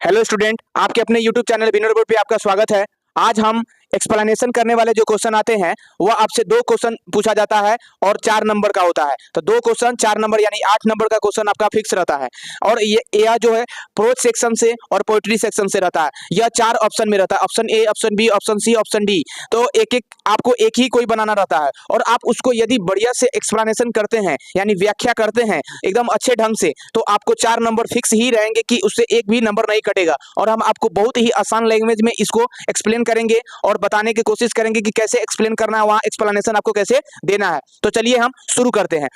Hello student, आपके अपने YouTube channel winner board पे आपका स्वागत है। आज हम एक्सप्लेनेशन करने वाले जो क्वेश्चन आते हैं वह आपसे दो क्वेश्चन पूछा जाता है और 4 नंबर का होता है। तो दो क्वेश्चन 4 नंबर यानी 8 नंबर का क्वेश्चन आपका फिक्स रहता है। और ये यह जो है प्रोज सेक्शन से और पोएट्री सेक्शन से रहता है। यह 4 ऑप्शन में रहता है, option A, option B, option C, option D. तो एक एक आपको एक ही कोई बनाना रहता है और आप उसको यदि बढ़िया से एक्सप्लेनेशन करते हैं यानी व्याख्या करते हैं एकदम अच्छे ढंग से, तो आपको 4 नंबर फिक्स ही रहेंगे कि उससे एक भी नंबर नहीं कटेगा। और हम आपको बहुत ही आसान लैंग्वेज में इसको एक्सप्लेन करेंगे और बताने की कोशिश करेंगे कि कैसे एक्सप्लेन करना है, वहां एक्सप्लेनेशन आपको कैसे देना है। तो चलिए हम शुरू करते हैं।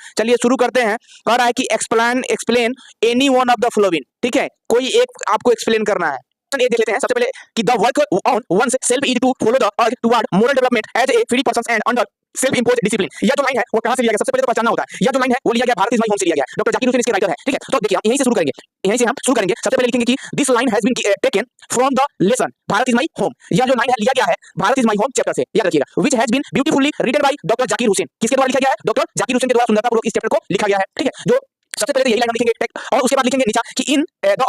कह रहा है कि explain any one of the flowing. ठीक है, कोई एक आपको एक्सप्लेन करना है। ये देख लेते हैं सबसे पहले कि the work on one's self is to follow the earth toward moral development as a free person and under self impose discipline. यह जो लाइन है वो कहां से लिया गया, सबसे पहले तो पहचानना होता है। यह जो लाइन है वो लिया गया भारत इज माय होम से लिया गया। डॉक्टर जाकिर हुसैन इसके राइटर है। ठीक है, तो देखिए हम यहीं से हम शुरू करेंगे। सबसे पहले लिखेंगे कि this line has been taken from the lesson Bharat is my home. यह जो लाइन है लिया गया है Bharat is my home chapter से, याद रखिएगा। Which has been beautifully written by doctor Zakir Hussain. किसके द्वारा लिखा गया है? डॉक्टर जाकिर हुसैन के द्वारा सुंदरतापूर्वक इस चैप्टर को लिखा गया है। ठीक है, जो सबसे पहले तो यही लाइन हम लिखेंगे और उसके बाद लिखेंगे नीचे कि in the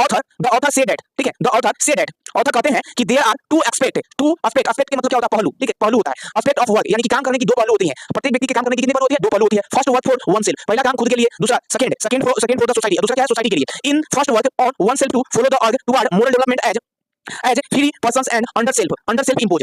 author say that. ठीक है, the author say that, author कहते हैं कि देयर आर टू एस्पेक्ट के मतलब क्या होता है? पहलू। ठीक है, पहलू होता है। एस्पेक्ट ऑफ वर्क यानी कि काम करने की दो पहलू होती हैं। प्रत्येक व्यक्ति के काम करने की कितनी पहलू होती है? दो पहलू होती है। First work for one self, पहला काम खुद के लिए, दूसरा सेकंड फॉर द सोसाइटी, दूसरा क्या है? सोसाइटी के लिए। In first work on one self to follow the earth toward moral development as free persons and under self impose.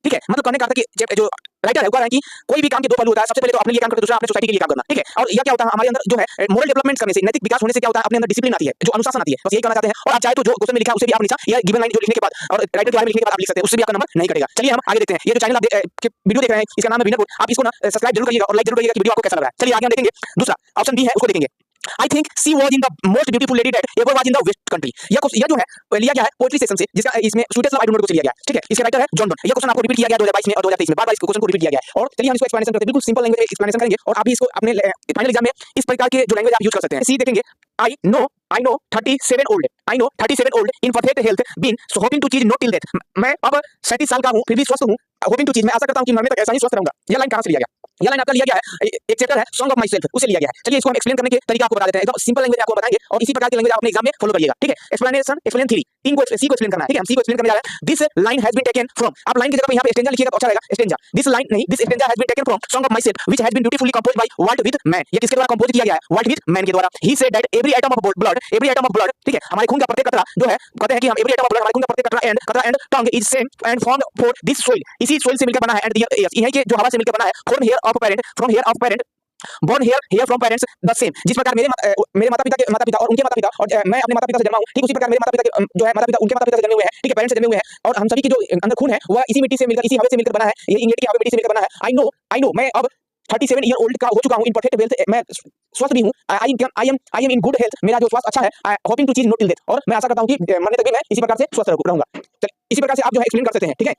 ठीक है, मतलब कहने का था कि जो राइटर है वो कह रहा है कि कोई भी काम के दो पहलू होता है। सबसे पहले तो अपने लिए काम करते, दूसरा अपने सोसाइटी के लिए काम करना। ठीक है, और यह क्या होता है हमारे अंदर जो है मोरल डेवलपमेंट करने से, नैतिक विकास होने से क्या होता है? अपने अंदर डिसिप्लिन आती है, जो अनुशासन आती है। बस यही कहना चाहते हैं। और आप चाहे तो जो क्वेश्चन में लिखा है उसे भी आप नीचे यह गिवन लाइन जो लिखने के बाद और राइटर के बारे में लिखने के बाद आप लिख सकते हैं, उससे भी आपका नंबर नहीं कटेगा। चलिए हम आगे देखते हैं। ये जो चैनल आप वीडियो देख रहे हैं इसका नाम है विनर बोर्ड। आप इसको ना सब्सक्राइब जरूर करिएगा और लाइक जरूर करिएगा कि वीडियो आपको कैसा लग रहा है। चलिए आगे हम देखेंगे दूसरा ऑप्शन बी है, उसको देखेंगे। I think she was in the most beautiful lady that ever was in the West country। यह जो है लिया गया है पोएट्री सेक्शन से, जिसका इसमें sweetest love I don't know से लिया गया है। ठीक है, इसके राइटर है जॉन डन। यह क्वेश्चन आपको रिपीट किया गया 2022 में और 2023 में, बार-बार इस क्वेश्चन को रिपीट किया गया है। और चलिए हम इसको एक्सप्लेनेशन करते हैं, बिल्कुल सिंपल लैंग्वेज में एक्सप्लेनेशन करेंगे और आप भी इसको अपने फाइनल एग्जाम में इस प्रकार के जो लैंग्वेज आप यूज कर सकते हैं। सी देखेंगे, I know 37 old in perfect health been so hoping to चीज not till death। मैं अब 37 साल का हूं फिर भी स्वस्थ हूं। होपिंग टू चीज, मैं आशा करता हूं कि मरने तक ऐसा ही स्वस्थ रहूंगा। यह लाइन कहां से लिया गया? यह लाइन आपका लिया गया है एक चैप्टर है सॉन्ग ऑफ माई सेल्फ, उसे लिया गया है। चलिए इसको हम एक्सप्लेन करने के तरीका आपको बता देते हैं। एकदम सिंपल लैंग्वेज आपको बताएंगे और इसी प्रकार की लैंग्वेज आप अपने एग्जाम में फॉलो करिएगा। ठीक है, एक्सप्लेन थ्री, तीन को सी को एक्सप्लेन करना है। ठीक है, हम सी को एक्सप्लेन करने जा रहे हैं। This line has been taken from, आप लाइन की जगह पे यहां पे स्टैंजा लिखिएगा तो अच्छा रहेगा। Stanza, this stanza has been taken from song of myself which has been beautifully composed by Walt Whitman. ये किसके द्वारा कंपोज किया गया है? वाल्ट विथमैन के द्वारा। He said that every atom of blood, ठीक है, हमारे खून का प्रत्येक कतरा जो है, कहते हैं कि हम एवरी एटम ऑफ ब्लड, हमारे खून का प्रत्येक कतरा and tongue is same and formed for this soil. इसी सोइल से मिलकर बना है। एंड यही के जो हवा से मिलकर बना है। From here of parent born here from parents the same। जिस प्रकार मेरे माता पिता और उनके माता पिता और मैं अपने माता पिता से जन्मा हूं, ठीक उसी प्रकार मेरे माता पिता जो है माता पिता उनके माता पिता से जन्मे हुए हैं। ठीक है, पेरेंट्स से जन्मे हुए हैं और हम सभी के जो अंदर खून है वह इसी मिट्टी से मिलकर, इसी हवा से मिलकर बना है। ये इंडिया की हवा मिट्टी से मिलकर बना है। आई नो मैं अब 37 ईयर ओल्ड का हो चुका हूं, इन परफेक्ट हेल्थ, मैं स्वस्थ भी हूं। I am in good health, मेरा जो स्वास्थ्य अच्छा है। होपिंग टू चीज नॉट टिल डेथ, और मैं आशा करता हूं कि मरने तक भी मैं इसी प्रकार से स्वस्थ रहूंगा। चलिए इसी प्रकार से आप जो है एक्सप्लेन कर सकते हैं। ठीक है।